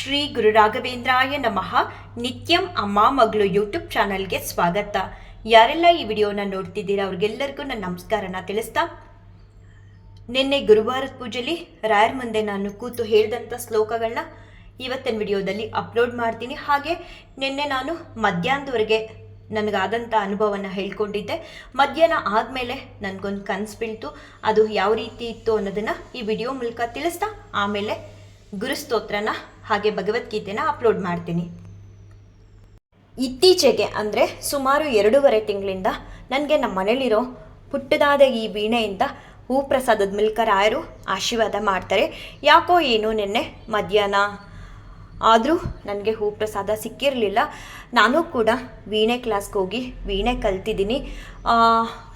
ಶ್ರೀ ಗುರು ರಾಘವೇಂದ್ರಾಯ ನಮಃ. ನಿತ್ಯಂ ಅಮ್ಮ ಮಗಳು ಯೂಟ್ಯೂಬ್ ಚಾನಲ್ಗೆ ಸ್ವಾಗತ. ಯಾರೆಲ್ಲ ಈ ವಿಡಿಯೋನ ನೋಡ್ತಿದ್ದೀರಾ ಅವ್ರಿಗೆಲ್ಲರಿಗೂ ನನ್ನ ನಮಸ್ಕಾರನ ತಿಳಿಸ್ತಾ, ನಿನ್ನೆ ಗುರುವಾರದ ಪೂಜೆಯಲ್ಲಿ ರಾಯರ ಮುಂದೆ ನಾನು ಕೂತು ಹೇಳಿದಂಥ ಶ್ಲೋಕಗಳನ್ನ ಇವತ್ತಿನ ವಿಡಿಯೋದಲ್ಲಿ ಅಪ್ಲೋಡ್ ಮಾಡ್ತೀನಿ. ಹಾಗೆ ನಿನ್ನೆ ನಾನು ಮಧ್ಯಾಹ್ನದವರೆಗೆ ನನಗಾದಂಥ ಅನುಭವನ ಹೇಳ್ಕೊಂಡಿದ್ದೆ. ಮಧ್ಯಾಹ್ನ ಆದಮೇಲೆ ನನಗೊಂದು ಕನಸು ಬೀಳ್ತು. ಅದು ಯಾವ ರೀತಿ ಇತ್ತು ಅನ್ನೋದನ್ನು ಈ ವಿಡಿಯೋ ಮೂಲಕ ತಿಳಿಸ್ತಾ ಆಮೇಲೆ ಗುರುಸ್ತೋತ್ರನ ಹಾಗೆ ಭಗವದ್ಗೀತೆನ ಅಪ್ಲೋಡ್ ಮಾಡ್ತೀನಿ. ಇತ್ತೀಚೆಗೆ ಅಂದರೆ ಸುಮಾರು 2.5 ತಿಂಗಳಿಂದ ನನಗೆ ನಮ್ಮ ಮನೇಲಿರೋ ಪುಟ್ಟದಾದ ಈ ವೀಣೆಯಿಂದ ಹೂ ಪ್ರಸಾದದ ಮೂಲಕ ರಾಯರು ಆಶೀರ್ವಾದ ಮಾಡ್ತಾರೆ. ಯಾಕೋ ಏನೋ ನಿನ್ನೆ ಮಧ್ಯಾಹ್ನ ಆದರೂ ನನಗೆ ಹೂ ಪ್ರಸಾದ ಸಿಕ್ಕಿರಲಿಲ್ಲ. ನಾನು ಕೂಡ ವೀಣೆ ಕ್ಲಾಸ್ಗೆ ಹೋಗಿ ವೀಣೆ ಕಲ್ತಿದ್ದೀನಿ.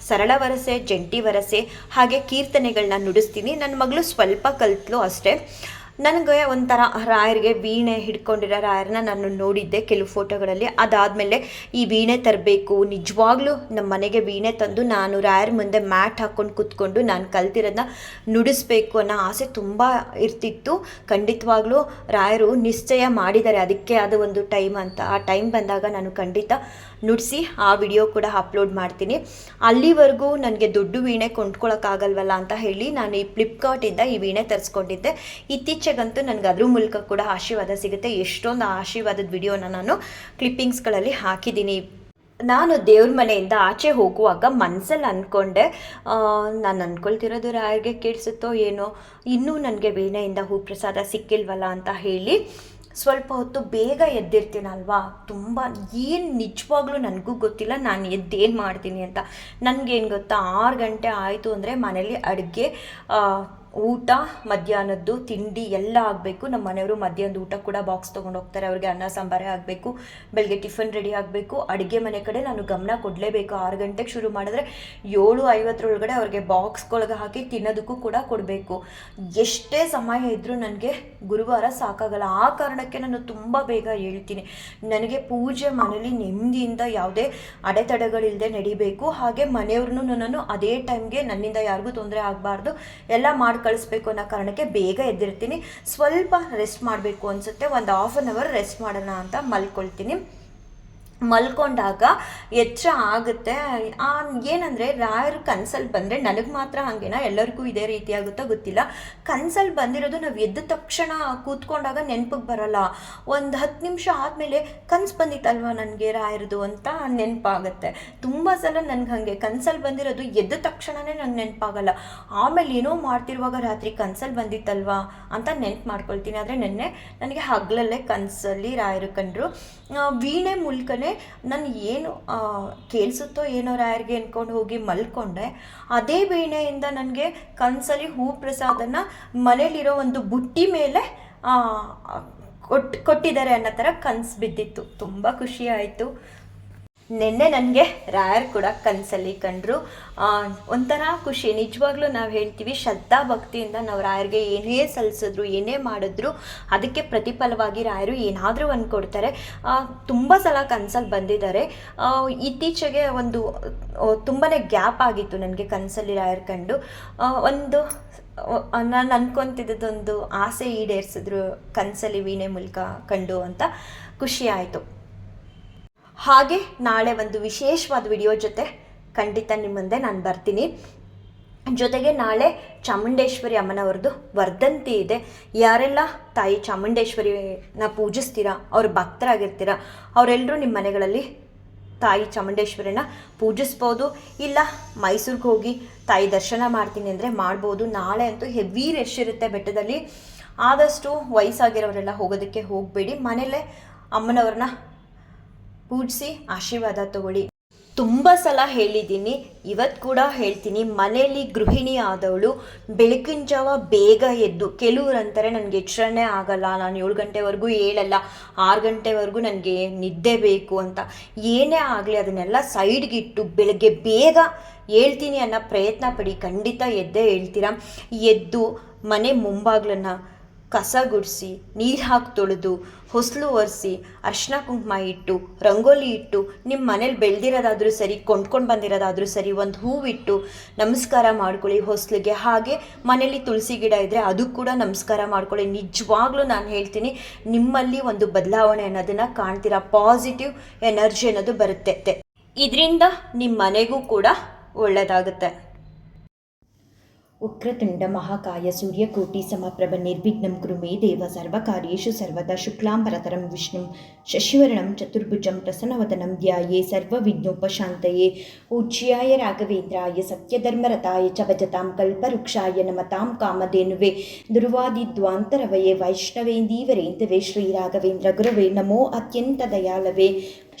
ಸರಳ ವರಸೆ, ಜಂಟಿ ವರಸೆ ಹಾಗೆ ಕೀರ್ತನೆಗಳನ್ನ ನುಡಿಸ್ತೀನಿ. ನನ್ನ ಮಗಳು ಸ್ವಲ್ಪ ಕಲ್ತಲು ಅಷ್ಟೇ. ನನಗೆ ಒಂಥರ ರಾಯರಿಗೆ ವೀಣೆ ಹಿಡ್ಕೊಂಡಿರೋ ರಾಯರನ್ನ ನಾನು ನೋಡಿದ್ದೆ ಕೆಲವು ಫೋಟೋಗಳಲ್ಲಿ. ಅದಾದಮೇಲೆ ಈ ವೀಣೆ ತರಬೇಕು, ನಿಜವಾಗ್ಲೂ ನಮ್ಮ ಮನೆಗೆ ವೀಣೆ ತಂದು ನಾನು ರಾಯರ ಮುಂದೆ ಮ್ಯಾಟ್ ಹಾಕ್ಕೊಂಡು ಕೂತ್ಕೊಂಡು ನಾನು ಕಲ್ತಿರೋದನ್ನ ನುಡಿಸ್ಬೇಕು ಅನ್ನೋ ಆಸೆ ತುಂಬ ಇರ್ತಿತ್ತು. ಖಂಡಿತವಾಗ್ಲೂ ರಾಯರು ನಿಶ್ಚಯ ಮಾಡಿದ್ದಾರೆ, ಅದಕ್ಕೆ ಅದು ಒಂದು ಟೈಮ್ ಅಂತ. ಆ ಟೈಮ್ ಬಂದಾಗ ನಾನು ಖಂಡಿತ ನುಡಿಸಿ ಆ ವಿಡಿಯೋ ಕೂಡ ಅಪ್ಲೋಡ್ ಮಾಡ್ತೀನಿ. ಅಲ್ಲಿವರೆಗೂ ನನಗೆ ದೊಡ್ಡ ವೀಣೆ ಕೊಂಡ್ಕೊಳಕ್ಕಾಗಲ್ವಲ್ಲ ಅಂತ ಹೇಳಿ ನಾನು ಈ ಫ್ಲಿಪ್ಕಾರ್ಟಿಂದ ಈ ವೀಣೆ ತರಿಸ್ಕೊಂಡಿದ್ದೆ. ಇತ್ತೀಚೆಗಂತೂ ನನಗೆ ಅದ್ರ ಮೂಲಕ ಕೂಡ ಆಶೀರ್ವಾದ ಸಿಗುತ್ತೆ. ಎಷ್ಟೊಂದು ಆಶೀರ್ವಾದದ ವಿಡಿಯೋನ ನಾನು ಕ್ಲಿಪ್ಪಿಂಗ್ಸ್ಗಳಲ್ಲಿ ಹಾಕಿದ್ದೀನಿ. ನಾನು ದೇವ್ರ ಮನೆಯಿಂದ ಆಚೆ ಹೋಗುವಾಗ ಮನಸ್ಸಲ್ಲಿ ಅಂದ್ಕೊಂಡೆ, ನಾನು ಅಂದ್ಕೊಳ್ತಿರೋದು ರಾಯರಿಗೆ ಕೇಳಿಸುತ್ತೋ ಏನೋ, ಇನ್ನೂ ನನಗೆ ವೀಣೆಯಿಂದ ಹೂ ಪ್ರಸಾದ ಸಿಕ್ಕಿಲ್ವಲ್ಲ ಅಂತ ಹೇಳಿ ಸ್ವಲ್ಪ ಹೊತ್ತು ಬೇಗ ಎದ್ದಿರ್ತೀನಲ್ವಾ. ತುಂಬ ಏನು ನಿಜವಾಗ್ಲೂ ನನಗೂ ಗೊತ್ತಿಲ್ಲ ನಾನು ಎದ್ದೇನು ಮಾಡ್ತೀನಿ ಅಂತ. ನನಗೇನು ಗೊತ್ತಾ, 6 ಗಂಟೆ ಆಯಿತು ಅಂದರೆ ಮನೇಲಿ ಅಡುಗೆ, ಊಟ, ಮಧ್ಯಾಹ್ನದ್ದು ತಿಂಡಿ ಎಲ್ಲ ಆಗಬೇಕು. ನಮ್ಮ ಮನೆಯವರು ಮಧ್ಯಾಹ್ನದ ಊಟ ಕೂಡ ಬಾಕ್ಸ್ ತೊಗೊಂಡು ಹೋಗ್ತಾರೆ. ಅವ್ರಿಗೆ ಅನ್ನ ಸಾಂಬಾರೇ ಆಗಬೇಕು, ಬೆಳಗ್ಗೆ ಟಿಫನ್ ರೆಡಿ ಆಗಬೇಕು. ಅಡುಗೆ ಮನೆ ಕಡೆ ನಾನು ಗಮನ ಕೊಡಲೇಬೇಕು. 6 ಗಂಟೆಗೆ ಶುರು ಮಾಡಿದ್ರೆ 7:50 ಅವ್ರಿಗೆ ಬಾಕ್ಸ್ಗೊಳಗೆ ಹಾಕಿ ತಿನ್ನೋದಕ್ಕೂ ಕೂಡ ಕೊಡಬೇಕು. ಎಷ್ಟೇ ಸಮಯ ಇದ್ದರೂ ನನಗೆ ಗುರುವಾರ ಸಾಕಾಗಲ್ಲ. ಆ ಕಾರಣಕ್ಕೆ ನಾನು ತುಂಬ ಬೇಗ ಹೇಳ್ತೀನಿ. ನನಗೆ ಪೂಜೆ ಮನೇಲಿ ನೆಮ್ಮದಿಯಿಂದ ಯಾವುದೇ ಅಡೆತಡೆಗಳಿಲ್ಲದೆ ನಡಿಬೇಕು. ಹಾಗೆ ಮನೆಯವ್ರನ್ನೂ ನಾನು ಅದೇ ಟೈಮ್ಗೆ ನನ್ನಿಂದ ಯಾರಿಗೂ ತೊಂದರೆ ಆಗಬಾರ್ದು, ಎಲ್ಲ ಮಾಡಿ ಕಳಿಸ್ಬೇಕು ಅನ್ನೋ ಕಾರಣಕ್ಕೆ ಬೇಗ ಎದ್ದಿರ್ತೀನಿ. ಸ್ವಲ್ಪ ರೆಸ್ಟ್ ಮಾಡಬೇಕು ಅನಿಸುತ್ತೆ, ಒಂದು 1/2 ಅವರ್ ರೆಸ್ಟ್ ಮಾಡೋಣ ಅಂತ ಮಲ್ಕೊಳ್ತೀನಿ. ಮಲ್ಕೊಂಡಾಗ ಎಚ್ಚರ ಆಗುತ್ತೆ. ಏನಂದರೆ ರಾಯರು ಕನ್ಸಲ್ಲಿ ಬಂದರೆ ನನಗೆ ಮಾತ್ರ ಹಾಗೇನಾ, ಎಲ್ಲರಿಗೂ ಇದೇ ರೀತಿ ಆಗುತ್ತೋ ಗೊತ್ತಿಲ್ಲ. ಕನ್ಸಲ್ಲಿ ಬಂದಿರೋದು ನಾವು ಎದ್ದ ತಕ್ಷಣ ಕೂತ್ಕೊಂಡಾಗ ನೆನಪಿಗೆ ಬರೋಲ್ಲ. ಒಂದು 10 ನಿಮಿಷ ಆದಮೇಲೆ ಕನ್ಸು ಬಂದಿತ್ತಲ್ವ ನನಗೆ ರಾಯರದು ಅಂತ ನೆನಪಾಗುತ್ತೆ. ತುಂಬ ಸಲ ನನಗೆ ಹಾಗೆ ಕನ್ಸಲ್ಲಿ ಬಂದಿರೋದು ಎದ್ದ ತಕ್ಷಣವೇ ನನಗೆ ನೆನಪಾಗಲ್ಲ. ಆಮೇಲೆ ಏನೋ ಮಾಡ್ತಿರುವಾಗ ರಾತ್ರಿ ಕನ್ಸಲ್ಲಿ ಬಂದಿತ್ತಲ್ವ ಅಂತ ನೆನಪು ಮಾಡ್ಕೊಳ್ತೀನಿ. ಆದರೆ ನೆನ್ನೆ ನನಗೆ ಹಗಲಲ್ಲೇ ಕನಸಲ್ಲಿ ರಾಯರು ಕಂಡ್ರು. ವೀಣೆ ಮೂಲಕನೇ ನಾನು ಏನು ಕೇಳಿಸುತ್ತೋ ಏನೋ ರಾಯರಿಗೆ ಅಂದ್ಕೊಂಡು ಹೋಗಿ ಮಲ್ಕೊಂಡೆ. ಅದೇ ವೀಣೆಯಿಂದ ನನಗೆ ಕನಸಲ್ಲಿ ಹೂ ಪ್ರಸಾದನ ಮನೇಲಿರೋ ಒಂದು ಬುಟ್ಟಿ ಮೇಲೆ ಕೊಟ್ಟಿದ್ದಾರೆ ಅನ್ನೋ ಥರ ಕನಸು ಬಿದ್ದಿತ್ತು. ತುಂಬ ಖುಷಿ ಆಯಿತು. ನಿನ್ನೆ ನನಗೆ ರಾಯರು ಕೂಡ ಕನಸಲ್ಲಿ ಕಂಡ್ರು. ಒಂಥರ ಖುಷಿ. ನಿಜವಾಗ್ಲೂ ನಾವು ಹೇಳ್ತೀವಿ, ಶ್ರದ್ಧಾ ಭಕ್ತಿಯಿಂದ ನಾವು ರಾಯರಿಗೆ ಏನೇ ಸಲ್ಲಿಸಿದ್ರು, ಏನೇ ಮಾಡಿದ್ರು ಅದಕ್ಕೆ ಪ್ರತಿಫಲವಾಗಿ ರಾಯರು ಏನಾದರೂ ಒಂದು ಕೊಡ್ತಾರೆ. ತುಂಬ ಸಲ ಕನಸಲ್ಲಿ ಬಂದಿದ್ದಾರೆ. ಇತ್ತೀಚೆಗೆ ಒಂದು ತುಂಬಾ ಗ್ಯಾಪ್ ಆಗಿತ್ತು ನನಗೆ ಕನಸಲ್ಲಿ ರಾಯರು ಕಂಡು. ನಾನು ಅನ್ಕೊತಿದ್ದೊಂದು ಆಸೆ ಈಡೇರಿಸಿದ್ರು ಕನಸಲ್ಲಿ ವೀಣೆ ಮೂಲಕ ಕಂಡು ಅಂತ ಖುಷಿ ಆಯಿತು. ಹಾಗೆ ನಾಳೆ ಒಂದು ವಿಶೇಷವಾದ ವಿಡಿಯೋ ಜೊತೆ ಖಂಡಿತ ನಿಮ್ಮ ಮುಂದೆ ನಾನು ಬರ್ತೀನಿ. ಜೊತೆಗೆ ನಾಳೆ ಚಾಮುಂಡೇಶ್ವರಿ ಅಮ್ಮನವ್ರದ್ದು ವರ್ಧಂತಿ ಇದೆ. ಯಾರೆಲ್ಲ ತಾಯಿ ಚಾಮುಂಡೇಶ್ವರಿನ ಪೂಜಿಸ್ತೀರಾ, ಅವ್ರ ಭಕ್ತರಾಗಿರ್ತೀರ, ಅವರೆಲ್ಲರೂ ನಿಮ್ಮ ಮನೆಗಳಲ್ಲಿ ತಾಯಿ ಚಾಮುಂಡೇಶ್ವರಿನ ಪೂಜಿಸ್ಬೋದು. ಇಲ್ಲ ಮೈಸೂರಿಗೆ ಹೋಗಿ ತಾಯಿ ದರ್ಶನ ಮಾಡ್ತೀನಿ ಅಂದರೆ ಮಾಡ್ಬೋದು. ನಾಳೆ ಅಂತೂ ಹೆವಿ ರಶ್ ಇರುತ್ತೆ ಬೆಟ್ಟದಲ್ಲಿ. ಆದಷ್ಟು ವಯಸ್ಸಾಗಿರೋರೆಲ್ಲ ಹೋಗೋದಕ್ಕೆ ಹೋಗಬೇಡಿ, ಮನೇಲೇ ಅಮ್ಮನವ್ರನ್ನ ಪೂಜಿಸಿ ಆಶೀರ್ವಾದ ತಗೊಳ್ಳಿ. ತುಂಬ ಸಲ ಹೇಳಿದ್ದೀನಿ, ಇವತ್ತು ಕೂಡ ಹೇಳ್ತೀನಿ, ಮನೆಯಲ್ಲಿ ಗೃಹಿಣಿ ಆದವಳು ಬೆಳಗಿನ ಜಾವ ಬೇಗ ಎದ್ದು, ಕೆಲವ್ರು ಅಂತಾರೆ ನನಗೆ ಎಚ್ಚರನೇ ಆಗಲ್ಲ, ನಾನು 7 ಗಂಟೆವರೆಗೂ ಹೇಳಲ್ಲ, 6 ಗಂಟೆವರೆಗೂ ನನಗೆ ನಿದ್ದೆ ಬೇಕು ಅಂತ. ಏನೇ ಆಗಲಿ ಅದನ್ನೆಲ್ಲ ಸೈಡ್ಗಿಟ್ಟು ಬೆಳಗ್ಗೆ ಬೇಗ ಹೇಳ್ತೀನಿ ಅನ್ನೋ ಪ್ರಯತ್ನ ಪಡಿ. ಖಂಡಿತ ಎದ್ದೇ ಹೇಳ್ತೀರಾ. ಎದ್ದು ಮನೆ ಮುಂಬಾಗ್ಲನ್ನು ಕಸ ಗುಡಿಸಿ ನೀರು ಹಾಕಿ ತೊಳೆದು ಹೊಸಲು ಒರೆಸಿ ಅರ್ಶಿನ ಕುಂಕುಮ ಇಟ್ಟು ರಂಗೋಲಿ ಇಟ್ಟು ನಿಮ್ಮ ಮನೇಲಿ ಬೆಳೆದಿರೋದಾದ್ರೂ ಸರಿ ಕೊಂಡ್ಕೊಂಡು ಬಂದಿರೋದಾದ್ರೂ ಸರಿ ಒಂದು ಹೂವಿಟ್ಟು ನಮಸ್ಕಾರ ಮಾಡ್ಕೊಳ್ಳಿ ಹೊಸ್ಲಿಗೆ. ಹಾಗೆ ಮನೇಲಿ ತುಳಸಿ ಗಿಡ ಇದ್ದರೆ ಅದು ಕೂಡ ನಮಸ್ಕಾರ ಮಾಡ್ಕೊಳ್ಳಿ. ನಿಜವಾಗ್ಲೂ ನಾನು ಹೇಳ್ತೀನಿ, ನಿಮ್ಮಲ್ಲಿ ಒಂದು ಬದಲಾವಣೆ ಅನ್ನೋದನ್ನು ಕಾಣ್ತೀರಾ. ಪಾಸಿಟಿವ್ ಎನರ್ಜಿ ಅನ್ನೋದು ಬರುತ್ತೆ. ಇದರಿಂದ ನಿಮ್ಮ ಮನೆಗೂ ಕೂಡ ಒಳ್ಳೆಯದಾಗುತ್ತೆ. ವಕ್ರತುಂಡ ಮಹಾಕಾಯ ಸೂರ್ಯಕೋಟಿ ಸಮಪ್ರಭ ನಿರ್ವಿಘ್ನಂ ಕುರು ಮೇ ದೇವ ಸರ್ವಕಾರ್ಯೇಷು ಸರ್ವದಾ ಶುಕ್ಲಾಂಬರತರಂ ವಿಷ್ಣುಂ ಶಶಿವರ್ಣಂ ಚತುರ್ಭುಜಂ ಪ್ರಸನ್ನವದನಂ ಧ್ಯಾಯೇ ಸರ್ವವಿಘ್ನೋಪಶಾಂತಯೇ. ಪೂಜ್ಯಾಯ ರಾಘವೇಂದ್ರಾಯ ಸತ್ಯಧರ್ಮರತಾಯ ಚ ಭಜತಾಂ ಕಲ್ಪವೃಕ್ಷಾಯ ನಮತಾಂ ಕಾಮಧೇನುವೆ ದುರ್ವಾದಿದ್ವಾಂತರವಯೇ ವೈಷ್ಣವೇಂದೀವರೇಂದವೇ ಶ್ರೀ ರಾಘವೇಂದ್ರ ಗುರವೇ ನಮೋ ಅತ್ಯಂತ ದಯಾಳವೇ.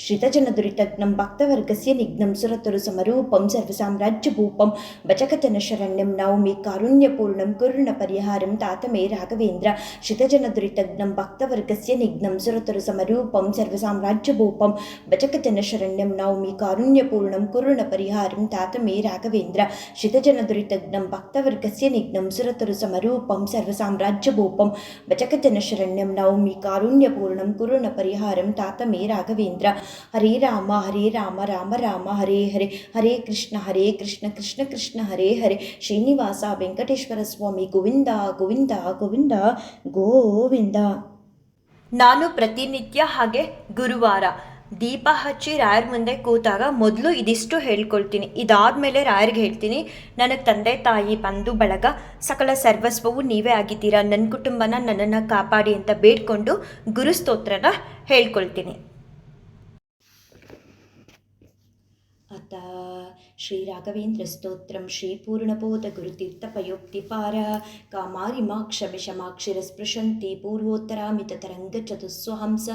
ಶ್ರಿತಜನದುರಿತಜ್ಞಂ ಭಕ್ತವರ್ಗಸ್ಯ ನಿಘ್ನಂ ಸುರತರು ಸಮರೂಪಂ ಸರ್ವಸಾಮ್ರಾಜ್ಯಭೂಪಂ ಭಜಕಜನಶರಣ್ಯಂ ನೌಮಿ ಕಾರುಣ್ಯಪೂರ್ಣಂ ಕುರುಣ ಪರಿಹಾರಂ ತಾತಮೇ ರಾಘವೇಂದ್ರ. ಶ್ರಿತಜನದುರಿತಜ್ಞಂ ಭಕ್ತವರ್ಗಸ್ಯ ನಿಘ್ನಂ ಸುರತರು ಸಮರೂಪಂ ಸರ್ವಸಾಮ್ರಾಜ್ಯಭೂಪಂ ಭಜಕಜನಶರಣ್ಯಂ ನೌಮಿ ಕಾರುಣ್ಯಪೂರ್ಣಂ ಕುರುಣ ಪರಿಹಾರಂ ತಾತಮೇ ರಾಘವೇಂದ್ರ. ಶ್ರಿತಜನದುರಿತಜ್ಞಂ ಭಕ್ತವರ್ಗಸ್ಯ ನಿಘ್ನಂ ಸುರತರು ಸಮರೂಪಂ ಸರ್ವಸಾಮ್ರಾಜ್ಯಭೂಪಂ ಭಜಕಜನಶರಣ್ಯಂ ನೌಮಿ ಕಾರುಣ್ಯಪೂರ್ಣಂ ಕುರುಣ ಪರಿಹಾರಂ ತಾತಮೇ ರಾಘವೇಂದ್ರ. ಹರೇ ರಾಮ ರಾಮ ರಾಮ ಹರೇ ಹರೇ, ಹರೇ ಕೃಷ್ಣ ಕೃಷ್ಣ ಕೃಷ್ಣ ಹರೇ ಹರೇ. ಶ್ರೀನಿವಾಸ ವೆಂಕಟೇಶ್ವರ ಸ್ವಾಮಿ ಗೋವಿಂದ ಗೋವಿಂದ ಗೋವಿಂದ ಗೋವಿಂದ. ನಾನು ಪ್ರತಿನಿತ್ಯ ಹಾಗೆ ಗುರುವಾರ ದೀಪ ಹಚ್ಚಿ ರಾಯರ ಮುಂದೆ ಕೂತಾಗ ಮೊದಲು ಇದಿಷ್ಟು ಹೇಳ್ಕೊಳ್ತೀನಿ. ಇದಾದಮೇಲೆ ರಾಯರಿಗೆ ಹೇಳ್ತೀನಿ, ನನಗೆ ತಂದೆ ತಾಯಿ ಬಂಧು ಬಳಗ ಸಕಲ ಸರ್ವಸ್ವವು ನೀವೇ ಆಗಿದ್ದೀರಾ, ನನ್ನ ಕುಟುಂಬನ ನನ್ನನ್ನು ಕಾಪಾಡಿ ಅಂತ ಬೇಡ್ಕೊಂಡು ಗುರುಸ್ತೋತ್ರನ ಹೇಳ್ಕೊಳ್ತೀನಿ. ಅತ ಶ್ರೀ ರಾಘವೇಂದ್ರ ಸ್ತೋತ್ರಂ ಶ್ರೀ ಪೂರ್ಣಬೋಧ ಗುರುತೀರ್ಥಪಯೋಕ್ತಿಪಾರ ಕಾಮಾರಿಮಾಕ್ಷಮಿಷಮಾಕ್ಷಿರ ಸ್ಪೃಶಂತಿ ಪೂರ್ವೋತ್ತರಾಮಿತ ತರಂಗ ಚತುಸ್ವಹಂಸ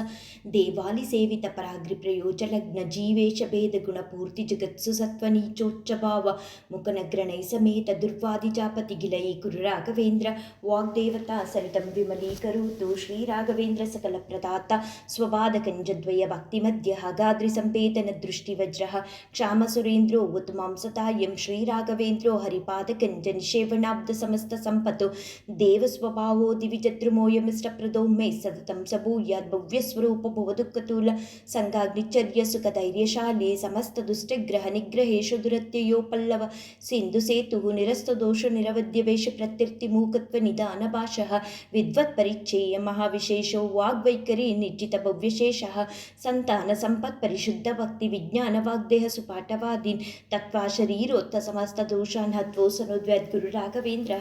ದೇವಾಲಿ ಸೇವಿತ ಪರಾಗ್ರಿ ಪ್ರಯೋಜಲಗ್ನ ಜೀವೇಶ ಭೇದ ಗುಣಪೂರ್ತಿ ಜಗತ್ಸು ಸತ್ವನೀಚೋಚ್ಚ ಭಾವ ಮುಖನಗ್ರಣೈ ಸಮೇತ ದುರ್ವಾದಿ ಜಾಪತಿ ಗಿಲೈ ಕುರು ರಾಘವೇಂದ್ರ ವಾಗ್ದೇವತಾ ಸರಿತಂ ವಿಮಲೀಕರೋತು ಶ್ರೀ ರಾಘವೇಂದ್ರ ಸಕಲ ಪ್ರದಾತ ಸ್ವಪಾದ ಕಂಜದ್ವಯ ಭಕ್ತಿ ಮಧ್ಯ ಹಗಾದ್ರಿ ಸಂಪೇತನ ದೃಷ್ಟಿ ವಜ್ರ ಕ್ಷಾಮಸುರೇಂದ್ರೋ ಉತ್ತಮಾಂ ಸತಾಯಂ ಶ್ರೀರಾಘವೇಂದ್ರೋ ಹರಿಪಾದಕಂಜ ನಿಷೇವಣಾಬ್ಧ ಸಮಸ್ತ ಸಂಪತ್ತು ದೇವ ಸ್ವಭಾವೋ ದಿವಿಜದ್ರುಮೋಯಮಿಷ್ಟಪ್ರದೋ ಮೇ ಸತತಂ ಸಭೂಯಾದ್ ಭವ್ಯಸ್ವರೂಪ ಭುವದುಃಖತೂಲ ಸಂಗಾಗ್ನಿಚರ್ಯ ಸುಖಧೈರ್ಯಶಾಲಿ ಸಮಸ್ತ ದುಷ್ಟಗ್ರಹ ನಿಗ್ರಹೇಶು ದುರತ್ಯಯೋ ಪಲ್ಲವ ಸಿಂಧು ಸೇತು ನಿರಸ್ತ ದೋಷ ನಿರವಧ್ಯ ವೇಷ ಪ್ರತ್ಯರ್ಥಿ ಮೂಕತ್ವ ನಿಧಾನ ಭಾಷಃ ವಿದ್ವತ್ ಪರಿಚ್ಛೇಯ ಮಹಾವಿಶೇಷೋ ವಾಗ್ವೈಖರಿ ನಿರ್ಜಿತ ಭವ್ಯಶೇಷಃ ಸಂತಾನ ಸಂಪತ್ ಪರಿಶುದ್ಧ ಭಕ್ತಿ ವಿಜ್ಞಾನ ವಾಗ್ದೇಹ ಸುಪಾಠವಾದೀನ್ ತತ್ವಾ ಶರೀರೋತ್ತ ಸಮಸ್ತ ದೋಷಾನ್ ಹತ್ವೋಸನೋದ್ವ್ಯದ್ ಗುರು ರಾಘವೇಂದ್ರ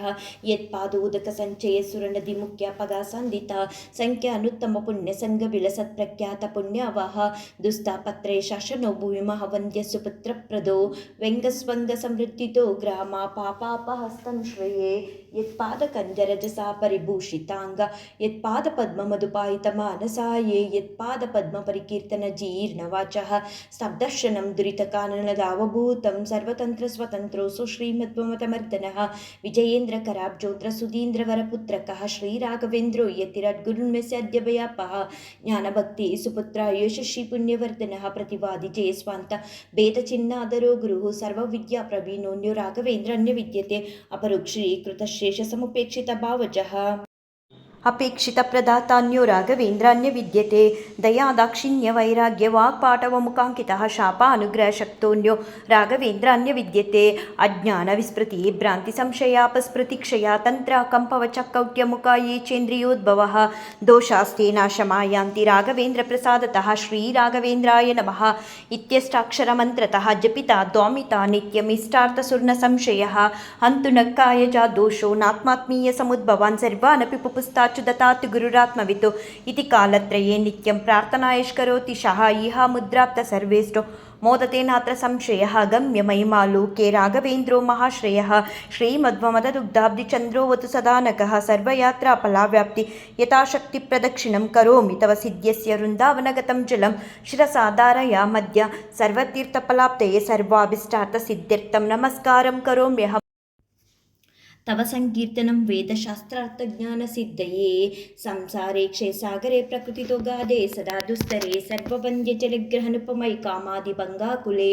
ಯತ್ಪಾದೋದಕ ಸಂಚಯ ಸುರನದಿ ಮುಖ್ಯ ಪದ ಸಂದಿತ ಸಂಖ್ಯಾನುತ್ತಮ ಪುಣ್ಯ ಸಂಘ ವಿಳಸತ್ ಪ್ರಖ್ಯಾತ ಪುಣ್ಯವಾಹ ದುಸ್ತಾಪತ್ರೇ ಶಾಸನೋ ಭೂಮಿಮಃ ವಂದ್ಯ ಸುಪುತ್ರ ಪ್ರದೋ ವೆಂಗಸ್ವಂಗ ಸಮೃದ್ಧಿತೋ ಗ್ರಾಮ ಪಾಪಾಪಹಸ್ತಂ ಶ್ರೇಯೇ ಯತ್ಪಾದ ಕಂಜರಜಸಾ ಪರಿಭೂಷಿತಾಂಗ ಯತ್ಪಾದ ಪದ್ಮ ಮಧುಪಾಯಿತ ಮಾನಸಾಯೇ ಯತ್ಪಾದ ಪದ್ಮ ಪರಿಕೀರ್ತನ ಜೀರ್ಣವಾಚಃ ಸ್ತಬ್ದರ್ಶನಂ ದುರಿತ ಕಾನನದಾವಭೂತಂ ಸರ್ವತಂತ್ರ ಸ್ವತಂತ್ರೋ ಸುಶ್ರೀಮಧ್ವಮತಮರ್ದನಃ ವಿಜಯೇಂದ್ರ ಕರಾಬ್ಜೋತ್ರ ಸುಧೀಂದ್ರ ವರಪುತ್ರಕಃ ಶ್ರೀರಾಘವೇಂದ್ರೋ ಯತಿರದ್ಗುರುನ್ಮೆಸ್ಯಾದ್ಯ ಭಯಾಪಃ ಜ್ಞಾನಭಕ್ತಿ ಸುಪುತ್ರ ಯಶಸ್ವಿ ಪುಣ್ಯವರ್ಧನಃ ಪ್ರತಿವಾದಿ ಜಯಸ್ವಾಂತ ಭೇದ ಚಿನ್ನಾದರೋ ಗುರು ಸರ್ವವಿದ್ಯಾ ಪ್ರವೀಣೋನ್ಯೋ ರಾಘವೇಂದ್ರ ಅನ್ಯ ವಿದ್ಯತೆ ಅಪರೋಕ್ಷೀಕೃತ ಶೇಷ ಸಮುಪೇಕ್ಷಿತ ಭಾವಜಃ ಅಪೇಕ್ಷಿತ ಪ್ರದಾತಾನ್ಯೋ ರಾಘವೇಂದ್ರಾನ್ಯ ವಿದ್ಯತೆ ದಯಾ ದಾಕ್ಷಿಣ್ಯ ವೈರಾಗ್ಯ ವಾಕ್ಪಾಟವ ಮುಖಾಂಕಿತ ಶಾಪ ಅನುಗ್ರಹ ಶಕ್ತೋನ್ಯೋ ರಾಘವೇಂದ್ರಾನ್ಯ ವಿದ್ಯತೆ ಅಜ್ಞಾನ ವಿಸ್ಮೃತಿ ಭ್ರಾಂತಿ ಸಂಶಯಾಪಸ್ಮೃತಿ ಕ್ಷಯ ತಂತ್ರ ಕಂಪವಚ ಕೌಟ್ಯ ಮುಖ ಯೇಚೇಂದ್ರಿಯೋದ್ಭವ ದೋಷಾಸ್ತೆ ನಾಶಮಾಯಾಂತಿ ರಾಘವೇಂದ್ರ ಪ್ರಸಾದತಃ ಶ್ರೀ ರಾಘವೇಂದ್ರಾಯ ನಮಃ ಇತ್ಯಷ್ಟಾಕ್ಷರ ಮಂತ್ರತಃ ಜಪಿತ ದ್ವಾಮಿತ ನಿತ್ಯಮಿಷ್ಟಾರ್ಥ ಸುರ್ಣ ಸಂಶಯ ಹಂತು ನಕ್ಕಾಯಜ ದೋಷೋ ನಾತ್ಮಾತ್ಮೀಯ ಸಮುದ್ಭವಾನ್ ಸರ್ವಾನಪಿ ಪುಪುಸ್ತಾ ದತ್ತಾತ್ ಗುರುರಾತ್ಮವಿತು ಇತಿ ಕಾಲತ್ರಯೇ ನಿತ್ಯಂ ಪ್ರಾರ್ಥನಾಯಷ್ಕರೋತಿ ಶಃ ಇಹ ಮುದ್ರಾಪ್ತ ಸರ್ವೇಷ್ಟೋ ಮೋದತೆ ನಾತ್ರ ಸಂಶಯ ಗಮ್ಯ ಮಹಿಮಾ ಲೋಕೆ ರಾಘವೇಂದ್ರೋ ಮಹಾಶ್ರಯ ಶ್ರೀಮಧ್ವಮದದುಗ್ಧಾಬ್ಧಿ ಚಂದ್ರೋವತು ಸದಾನಕಃ ಸರ್ವಯಾತ್ರಾ ಫಲಾವ್ಯಾಪ್ತಿ ಯಥಾಶಕ್ತಿ ಪ್ರದಕ್ಷಿಣಂ ಕರೋಮಿ ತವ ಸಿದ್ಧ್ಯಸ್ಯ ವೃಂದಾವನಗತಂ ಜಲಂ ಶಿರಸಾಧಾರಯ ಮಧ್ಯ ಸರ್ವತೀರ್ಥಫಲಾಪ್ತಯೇ ಸರ್ವಾಭಿಷ್ಟಾರ್ಥ ಸಿದ್ಧ್ಯರ್ಥಂ ನಮಸ್ಕಾರಂ ಕರೋಮ್ಯಹಂ. ತವ ಸಂಕೀರ್ತನಂ ವೇದಶಾಸ್ತ್ರಾರ್ಥಜ್ಞಾನಸಿದ್ಧಯೇ ಸಂಸಾರೇ ಕ್ಷಯಸಾಗರೆ ಪ್ರಕೃತಿತೋಗಾದೆ ಸದಾ ದುಸ್ತರೆ ಸರ್ವವಂದ್ಯ ಜಲಗ್ರಹನುಪಮೈ ಕಾಮಾದಿಭಂಗಾಕುಲೆ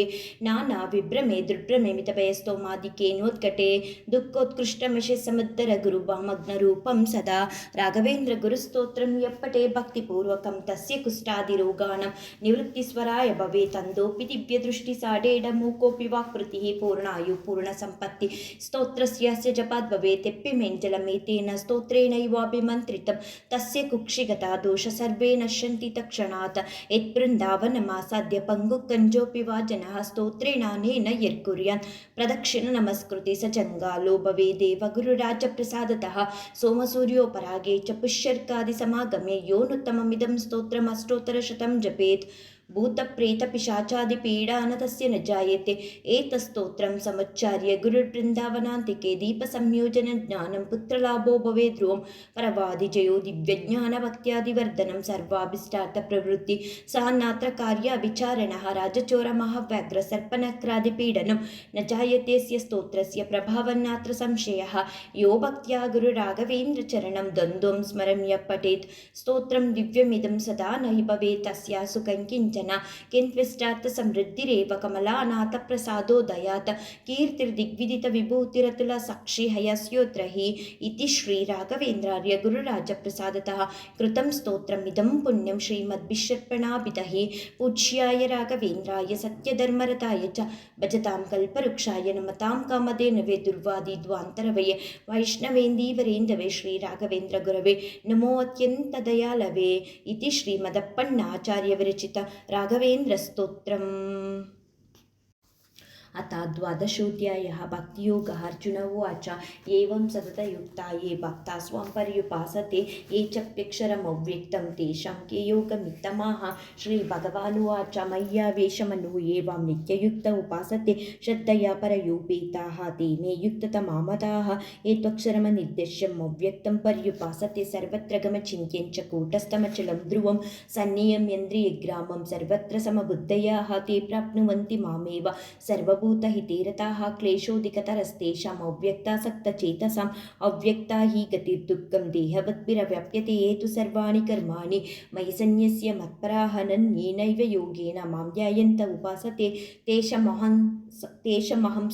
ನಾನಾ ವಿಭ್ರಮೆ ದುರ್ಭ್ರಮೆ ಮಿತಭಯಸ್ತೋಮಾದಿಕೇನೋತ್ಕಟೆ ದುಃಖೋತ್ಕೃಷ್ಟಮಶೆ ಸಮುದ್ದರ ಗುರುಭಾಮಗ್ನರೂಪಂ ಸದಾ ರಾಘವೇಂದ್ರ ಗುರುಸ್ತೋತ್ರಂ ಯಪ್ಪಟೆ ಭಕ್ತಿಪೂರ್ವಕಂ ತಸ್ಯ ಕುಷ್ಠಾದಿರೋಗಾಣಂ ನಿವೃತ್ತಿಸ್ವರಾಯ ಭವೆ ತಂದೋಪಿ ದಿವ್ಯದೃಷ್ಟಿ ಸಾಡೇಡ ಮೂಕೋಪಿ ವಾಕ್ಪೃತಿ ಪೂರ್ಣಾಯು ಪೂರ್ಣಸಂಪತ್ತಿ ಸ್ತೋತ್ರಸ್ಯ ಜಪಾದ್ ಭವೇತೆಪ್ಪಿಮೆಂಜಲಮೇತೇನ ಸ್ತೋತ್ರೇಣೈವಾಭಿಮಂತ್ರಿತಂ ತಸ್ಯ ಕುಕ್ಷಿಗತಾ ದೋಷ ಸರ್ವೇ ನಶ್ಯಂತಿ ತಕ್ಷಣಾತ್ ಯತ್ಬೃಂದಾವನಮಾಸಾದ್ಯ ಪಂಗುಕಂಜೋಪಿ ವಾ ಜನಃ ಸ್ತೋತ್ರೇಣಾನೇನ ಯರ್ಕುರ್ಯಾನ್ ಪ್ರದಕ್ಷಿಣ ನಮಸ್ಕೃತಿ ಸ ಜಂಗಾಲೋ ಭವೇದೇವ ಗುರುರಾಜಪ್ರಸಾದತಃ ಸೋಮಸೂರ್ಯೋಪರಾಗೆ ಚ ಪುಷ್ಯರ್ಕಾದಿ ಸಮಾಗಮೆ ಯೋನುತ್ತಮಮಿದಂ ಸ್ತೋತ್ರಮಷ್ಟೋತ್ತರಶತಂ ಜಪೇತ್ ಭೂತಪ್ರೇತಪಿಶಾಚಾದಿಪೀಡಾನ ತಸ್ಯ ನ ಜಾಯತೆ ಏತಸ್ತೋತ್ರಂ ಸಮುಚ್ಚಾರ್ಯ ಗುರುರ್ಬೃಂದಾವನಾಂತಿಕೆ ದೀಪಸಂಯೋಜನ ಜ್ಞಾನಂ ಪುತ್ರಲಾಭೋ ಭವೇ ಧ್ರುವಂ ಪರವಾದಿಜಯೋ ದಿವ್ಯಜ್ಞಾನಭಕ್ತ್ಯಾದಿವರ್ಧನಂ ಸರ್ವಾಭಿಷ್ಟಾರ್ಥ ಪ್ರವೃತ್ತಿ ಸಹನಾತ್ರ ಕಾರ್ಯ ವಿಚಾರಣಃ ರಾಜಚೋರ ಮಹಾವ್ಯಾಘ್ರ ಸರ್ಪನಕ್ರಾದಿಪೀಡನಂ ನ ಜಾಯತೆಸ್ಯ ಸ್ತೋತ್ರಸ್ಯ ಪ್ರಭಾವನ್ನಾತ್ರ ಸಂಶಯಃ ಯೋ ಭಕ್ತ್ಯಾ ಗುರುರಾಘವೇಂದ್ರ ಚರಣಂ ದ್ವಂದ್ವಂ ಸ್ಮರಮ್ಯ ಪಠೇತ್ ಸ್ತೋತ್ರಂ ದಿವ್ಯಮಿದಂ ಸದಾ ನಹಿ ಭವೇತ್ ತಸ್ಯಾಸು ಕಂಕಿಂಚ ಕಿಂತ್ವಿಷ್ಟಾರ್ಥ ಸಮೃದ್ಧಿರೇವ ಕಮಲಾನಾಥ ಪ್ರಸಾದೋದಯಾತ್ ಕೀರ್ತಿರ್ದಿಗ್ವಿದಿತ ವಿಭೂತಿರತುಲ ಸಾಕ್ಷಿ ಹಯಸ್ಯೋತ್ರ ಹಿ ಇತಿ ಶ್ರೀ ರಾಘವೇಂದ್ರಾರ್ಯ ಗುರುರಾಜ ಪ್ರಸಾದತಃ ಕೃತಂ ಸ್ತೋತ್ರಮಿದಂ ಪುಣ್ಯಂ ಶ್ರೀಮದ್ಭಿಷರ್ಪಣಾಭಿತಃ ಪೂಜ್ಯಾಯ ರಾಘವೇಂದ್ರಾಯ ಸತ್ಯಧರ್ಮರತಾಯ ಚ ಭಜತಾಂ ಕಲ್ಪವೃಕ್ಷಾಯ ನಮತಾಂ ಕಾಮಧೇನವೇ ದುರ್ವಾದಿ ದ್ವಾಂತರವೇ ವೈಷ್ಣವೇಂದೀವರೇಂದವೇ ಶ್ರೀ ರಾಘವೇಂದ್ರ ಗುರವೇ ನಮೋ ಅತ್ಯಂತ ದಯಾಲವೇ ಇತಿ ಶ್ರೀಮದಪ್ಪಣ್ಣಾಚಾರ್ಯ ವಿರಚಿತ ರಾಘವೇಂದ್ರ ಸ್ತೋತ್ರಂ ಅಥ ದ್ವಾದಶೋಧ್ಯಾಯಃ ಭಕ್ತಿಯೋಗಃ ಅರ್ಜುನ ಉವಾಚ ಏವಂ ಸತತಯುಕ್ತಾ ಯೇ ಭಕ್ತಾಃ ಸ್ವಂ ಪರ್ಯುಪಾಸತೆ ಯೇ ಚಪ್ಯಕ್ಷರಮವ್ಯಕ್ತಂ ತೇಷಾಂ ಕೆ ಯೋಗಮಿತ್ತಮಾಹ ಶ್ರೀಭಗವಾನುವಾಚ ಮಯ್ಯಾವೇಶಮನೋ ಯೇ ವಾಂ ನಿತ್ಯಯುಕ್ತ ಉಪಾಸತೆ ಶ್ರದ್ಧಯಾ ಪರಯೋಪೇತಾಃ ತೇ ಮೇ ಯುಕ್ತತಮಾ ಮತಾಃ ಯೇ ತ್ವಕ್ಷರಮನಿರ್ದೇಶ್ಯಂ ಅವ್ಯಕ್ತಂ ಪರ್ಯುಪಾಸತೆ ಸರ್ವತ್ರ ಗಮಚಿಂತ್ಯಂಚ ಕೂಟಸ್ಥಮಚಲಂ ಧ್ರುವಂ ಸನ್ನಿಯಮ್ಯೇಂದ್ರಿಯಗ್ರಾಮಂ ಸರ್ವತ್ರ ಸಮಬುದ್ಧಯಾಃ ತೇ ಪ್ರಾಪ್ನುವಂತಿ ಮಾಮೇವ ಸರ್ವಭೂತ ಹಿತೇ ರತಾಃ ಕ್ಲೇಶೋಧಿಕತರಸ್ತೇಷಾಂ ಅವ್ಯಕ್ತಾಸಕ್ತಚೇತಸಾಂ ಅವ್ಯಕ್ತಾ ಹಿ ಗತಿರ್ದುಃಖಂ ದೇಹವದ್ಭಿರವ್ಯಾಪ್ಯತೆ ಯೇತು ಸರ್ವಾಣಿ ಕರ್ಮಾಣಿ ಮಯಿ ಸನ್ಯಸ್ಯ ಮತ್ಪರಾಃ ನನ್ಯೇನೈವ ಯೋಗೇನ ಮಾಂ ಧ್ಯಾಯಂತ ಉಪಾಸತೆ ತೇಷಮಹಂ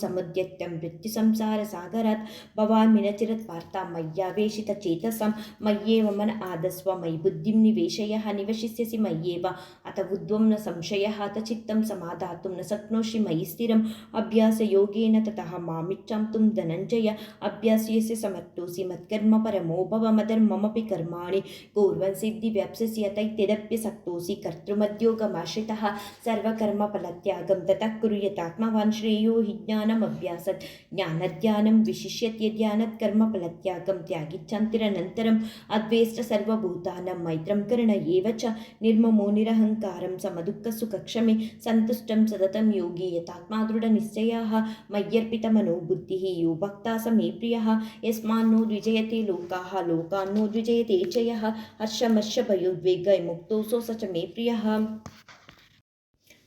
ಸಮುದ್ಯತ್ಯಂ ಮೃತ್ಯುಸಂಸಾರಸಾಗರಾತ್ ಭವಾಮಿ ನ ಚಿರತ್ಪಾರ್ಥ ಮಯ್ಯಾವೇಶಿತಚೇತಸಾಂ ಮಯ್ಯೇವ ಮನ ಆದಸ್ವ ಮಯಿ ಬುದ್ಧಿಂ ನಿವೇಶಯಃ ನಿವಶಿಷ್ಯಸಿ ಮಯ್ಯೇವ ಅತ ಉದ್ವಂ ನ ಸಂಶಯಃ ಅತ ಚಿತ್ತಂ ಸಮಾಧಾತುಂ ನ ಶಕ್ನೋಷಿ ಮಯಿ ಸ್ಥಿರಂ ಅಭ್ಯಾಸ ಯೋಗೇನ ತತಃ ಮಾಮಿಚ್ಛಾಂತುಂ ಧನಂಜಯ ಅಭ್ಯಾಸ್ಯಸ್ಯ ಸಮರ್ಥೋಸಿ ಮತ್ಕರ್ಮ ಪರಮೋ ಭವ ಮದರ್ಮಮಪಿ ಕರ್ಮಾಣಿ ಕುರ್ವನ್ ಸಿದ್ಧಿ ವ್ಯಾಪ್ಸ್ಯಸಿ ಅತೈತ್ಯದಪ್ಯಸಕ್ತೋಸಿ ಕರ್ತೃಮದ್ಯೋಗಮಾಶ್ರಿತಃ ಸರ್ವಕರ್ಮ ಫಲತ್ಯಾಗಂ ತತಃ ಕುರ್ಯಾದಾತ್ಮವಾನ್ ಶ್ರೇಯೋ ಹಿ ಜ್ಞಾನಮಭ್ಯಾಸತ್ ಜ್ಞಾನಧ್ಯಾನಂ ವಿಶಿಷ್ಯತ್ಯ ಧ್ಯಾನತ್ ಕರ್ಮ ಫಲತ್ಯಾಗಂ ತ್ಯಾಗಿಚ್ಛಾಂತಿರನಂತರಂ ಅದ್ವೇಷ್ಟ ಸರ್ವಭೂತಾನಾಂ ಮೈತ್ರಂ ಕರ್ಣ ಏವ ಚ ನಿರ್ಮಮೋ ನಿರಹಂಕಾರಂ ಸಮದುಃಖ ಸುಖಕ್ಷಮೆ ಸಂತುಷ್ಟಂ ಸತತಂ ಯೋಗಿ ಯಥಾತ್ಮ ದೃಢ ನಿಶ್ಚಯಾಃ ಮಯ್ಯರ್ಪಿತಮನೋ ಬುದ್ಧಿಃ ಯೋ ಭಕ್ತಾ ಸ ಮೇ ಪ್ರಿಯಃ ಯಸ್ಮಾನ್ನೋ ದ್ವಿಜಯತೆ ಲೋಕಾಃ ಲೋಕಾನ್ನೋ ದ್ವಿಜಯತೆ ಚ ಯಃ ಹರ್ಷಮರ್ಷಭಯೋದ್ವೇಗ ಮುಕ್ತೋ ಸ ಚ ಮೇ ಪ್ರಿಯಃ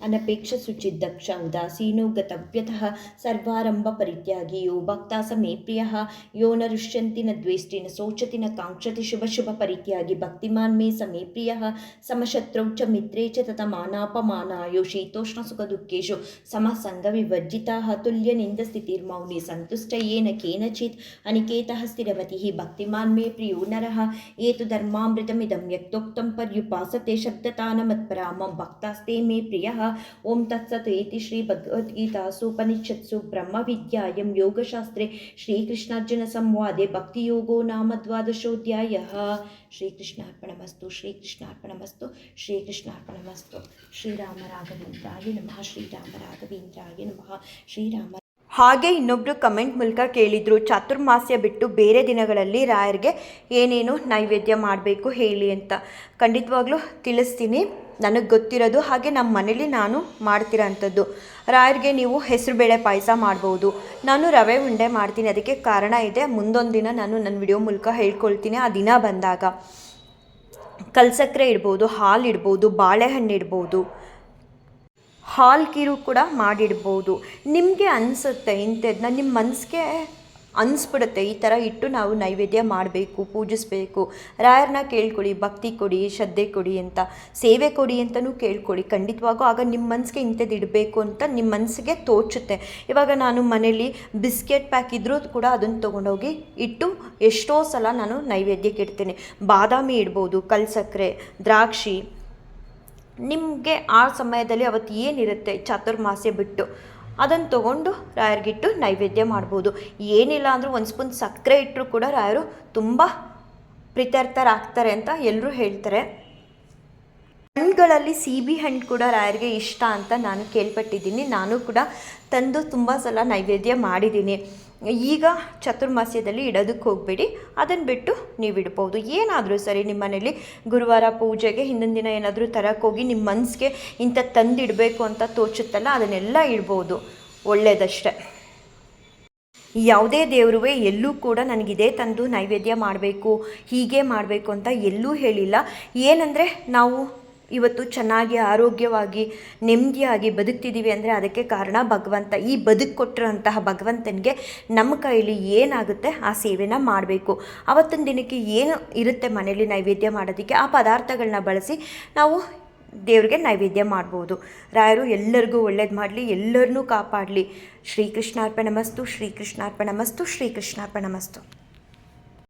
ಅನಪೇಕ್ಷ ಶುಚಿರ್ದಕ್ಷ ಉದಾಸೀನೋ ಗತವ್ಯತಃ ಸರ್ವಾರಂಭ ಪರಿತ್ಯಾಗಿ ಯೋ ಭಕ್ತಾ ಸ ಮೇ ಪ್ರಿಯಃ ಯೋ ನ ರುಷ್ಯಂತಿ ನ ದ್ವೇಷ್ಟಿ ನ ಶೋಚತಿ ನ ಕಾಂಕ್ಷತಿ ಶುಭ ಪರಿತ್ಯಾಗಿ ಭಕ್ತಿಮಾನ್ ಮೇ ಸ ಮೇ ಪ್ರಿಯಃ ಸಮಶತ್ರೌ ಚ ಮಿತ್ರೇ ಚ ತತ ಮಾನಾಪಮಾನಾಯೋ ಶೀತೋಷ್ಣ ಸುಖ ದುಃಖೇಷು ಸಮಸಂಗ ವಿವರ್ಜಿತಾಃ ತುಲ್ಯನಿಂದ ಸ್ಥಿತಿರ್ಮೌನಿ ಸಂತುಷ್ಟ ಯೇನ ಕೇನಚಿತ್ ಅನಿಕೇತಃ ಸ್ಥಿರಮತಿಃ ಭಕ್ತಿಮಾನ್ ಮೇ ಪ್ರಿಯೋ ನರಃ ಏತು ಧರ್ಮಾಮೃತಮಿದಂ ಯಕ್ತೋಕ್ತಂ ಪರ್ಯುಪಾಸತೆ ಶಬ್ದತಾನಮತ್ಪರಾಮಂ ಭಕ್ತಾಸ್ತೆ ಮೇ ಪ್ರಿಯಃ ಓಂ ತತ್ಸತ್ ಇತಿ ಶ್ರೀ ಭಗವದ್ಗೀತಾಸು ಬ್ರಹ್ಮವಿದ್ಯಾಯಾಂ ಯೋಗಶಾಸ್ತ್ರೇ ಶ್ರೀಕೃಷ್ಣಾರ್ಜುನ ಸಂವಾದೆ ಭಕ್ತಿಯೋಗೋ ನಾಮ ದ್ವಾದಶೋಧ್ಯಾಯಃ ಶ್ರೀಕೃಷ್ಣಾರ್ಪಣಮಸ್ತು ಶ್ರೀಕೃಷ್ಣಾರ್ಪಣಮಸ್ತು ಶ್ರೀಕೃಷ್ಣಾರ್ಪಣಮಸ್ತು ಶ್ರೀರಾಮ ರಾಘವೇಂದ್ರಾಯ ನಮಃ ಶ್ರೀರಾಮ ರಾಘವೇಂದ್ರಾಯ ನಮಃ ಶ್ರೀರಾಮ. ಹಾಗೆ ಇನ್ನೊಬ್ಬರು ಕಮೆಂಟ್ ಮೂಲಕ ಕೇಳಿದರು, ಚಾತುರ್ಮಾಸ್ಯ ಬಿಟ್ಟು ಬೇರೆ ದಿನಗಳಲ್ಲಿ ರಾಯರಿಗೆ ಏನೇನು ನೈವೇದ್ಯ ಮಾಡಬೇಕು ಹೇಳಿ ಅಂತ. ಖಂಡಿತವಾಗ್ಲೂ ತಿಳಿಸ್ತೀನಿ, ನನಗೆ ಗೊತ್ತಿರೋದು. ಹಾಗೆ ನಮ್ಮ ಮನೇಲಿ ನಾನು ಮಾಡ್ತಿರೋ ಅಂಥದ್ದು. ರಾಯರಿಗೆ ನೀವು ಹೆಸರುಬೇಳೆ ಪಾಯಸ ಮಾಡ್ಬೋದು. ನಾನು ರವೆ ಉಂಡೆ ಮಾಡ್ತೀನಿ, ಅದಕ್ಕೆ ಕಾರಣ ಇದೆ. ಮುಂದೊಂದು ದಿನ ನಾನು ನನ್ನ ವಿಡಿಯೋ ಮೂಲಕ ಹೇಳ್ಕೊಳ್ತೀನಿ. ಆ ದಿನ ಬಂದಾಗ ಕಲ್ಸಕ್ಕರೆ ಇಡ್ಬೋದು, ಹಾಲು ಇಡ್ಬೋದು, ಬಾಳೆಹಣ್ಣು ಇಡ್ಬೋದು, ಹಾಲು ಕೀರು ಕೂಡ ಮಾಡಿಡ್ಬೋದು. ನಿಮಗೆ ಅನಿಸುತ್ತೆ ಇಂಥದ್ದನ್ನ ನಿಮ್ಮ ಮನಸ್ಸಿಗೆ ಅನಿಸ್ಬಿಡುತ್ತೆ ಈ ಥರ ಇಟ್ಟು ನಾವು ನೈವೇದ್ಯ ಮಾಡಬೇಕು, ಪೂಜಿಸಬೇಕು. ರಾಯರನ್ನ ಕೇಳ್ಕೊಳ್ಳಿ, ಭಕ್ತಿ ಕೊಡಿ, ಶ್ರದ್ಧೆ ಕೊಡಿ ಅಂತ, ಸೇವೆ ಕೊಡಿ ಅಂತಲೂ ಕೇಳ್ಕೊಳ್ಳಿ. ಖಂಡಿತವಾಗೂ ಆಗ ನಿಮ್ಮ ಮನಸ್ಸಿಗೆ ಇಂಥದ್ದು ಇಡಬೇಕು ಅಂತ ನಿಮ್ಮ ಮನಸ್ಸಿಗೆ ತೋಚುತ್ತೆ. ಇವಾಗ ನಾನು ಮನೇಲಿ ಬಿಸ್ಕೆಟ್ ಪ್ಯಾಕ್ ಇದ್ರೂ ಕೂಡ ಅದನ್ನು ತೊಗೊಂಡೋಗಿ ಇಟ್ಟು ಎಷ್ಟೋ ಸಲ ನಾನು ನೈವೇದ್ಯಕ್ಕೆ ಇಡ್ತೀನಿ. ಬಾದಾಮಿ ಇಡ್ಬೋದು, ಕಲ್ಸಕ್ಕರೆ, ದ್ರಾಕ್ಷಿ, ನಿಮಗೆ ಆ ಸಮಯದಲ್ಲಿ ಅವತ್ತು ಏನಿರುತ್ತೆ ಚಾತುರ್ಮಾಸ್ಯ ಬಿಟ್ಟು ಅದನ್ನು ತೊಗೊಂಡು ರಾಯರಿಗಿಟ್ಟು ನೈವೇದ್ಯ ಮಾಡ್ಬೋದು. ಏನಿಲ್ಲ ಅಂದರೂ ಒಂದು ಸ್ಪೂನ್ ಸಕ್ಕರೆ ಇಟ್ಟರೂ ಕೂಡ ರಾಯರು ತುಂಬ ಪ್ರೀತ್ಯರ್ಥರಾಗ್ತಾರೆ ಅಂತ ಎಲ್ಲರೂ ಹೇಳ್ತಾರೆ. ಹಣ್ಣುಗಳಲ್ಲಿ ಸೀಬೆ ಹಣ್ಣು ಕೂಡ ರಾಯರಿಗೆ ಇಷ್ಟ ಅಂತ ನಾನು ಕೇಳ್ಪಟ್ಟಿದ್ದೀನಿ. ನಾನು ಕೂಡ ತಂದು ತುಂಬ ಸಲ ನೈವೇದ್ಯ ಮಾಡಿದ್ದೀನಿ. ಈಗ ಚತುರ್ಮಾಸ್ಯದಲ್ಲಿ ಇಡೋದಕ್ಕೆ ಹೋಗಬೇಡಿ, ಅದನ್ನು ಬಿಟ್ಟು ನೀವು ಇಡ್ಬೋದು. ಏನಾದರೂ ಸರಿ ನಿಮ್ಮ ಮನೇಲಿ ಗುರುವಾರ ಪೂಜೆಗೆ ಹಿಂದಿನ ದಿನ ಏನಾದರೂ ತರಕ್ಕೆ ಹೋಗಿ ನಿಮ್ಮ ಮನಸ್ಸಿಗೆ ಇಂಥ ತಂದಿಡಬೇಕು ಅಂತ ತೋಚುತ್ತಲ್ಲ, ಅದನ್ನೆಲ್ಲ ಇಡ್ಬೋದು, ಒಳ್ಳೆಯದಷ್ಟೆ. ಯಾವುದೇ ದೇವ್ರೂ ಎಲ್ಲೂ ಕೂಡ ನನಗಿದೇ ತಂದು ನೈವೇದ್ಯ ಮಾಡಬೇಕು, ಹೀಗೆ ಮಾಡಬೇಕು ಅಂತ ಎಲ್ಲೂ ಹೇಳಿಲ್ಲ. ಏನಂದರೆ ನಾವು ಇವತ್ತು ಚೆನ್ನಾಗಿ ಆರೋಗ್ಯವಾಗಿ ನೆಮ್ಮದಿಯಾಗಿ ಬದುಕ್ತಿದ್ದೀವಿ ಅಂದರೆ ಅದಕ್ಕೆ ಕಾರಣ ಭಗವಂತ. ಈ ಬದುಕು ಕೊಟ್ಟಿರೋಂತಹ ಭಗವಂತನಿಗೆ ನಮ್ಮ ಕೈಯಲ್ಲಿ ಏನಾಗುತ್ತೆ ಆ ಸೇವೆನ ಮಾಡಬೇಕು. ಆವತ್ತಿನ ದಿನಕ್ಕೆ ಏನು ಇರುತ್ತೆ ಮನೇಲಿ ನೈವೇದ್ಯ ಮಾಡೋದಕ್ಕೆ, ಆ ಪದಾರ್ಥಗಳನ್ನ ಬಳಸಿ ನಾವು ದೇವ್ರಿಗೆ ನೈವೇದ್ಯ ಮಾಡ್ಬೋದು. ರಾಯರು ಎಲ್ಲರಿಗೂ ಒಳ್ಳೇದು ಮಾಡಲಿ, ಎಲ್ಲರನ್ನೂ ಕಾಪಾಡಲಿ. ಶ್ರೀಕೃಷ್ಣಾರ್ಪಣಮಸ್ತು, ಶ್ರೀಕೃಷ್ಣಾರ್ಪಣಮಸ್ತು, ಶ್ರೀಕೃಷ್ಣಾರ್ಪಣಮಸ್ತು.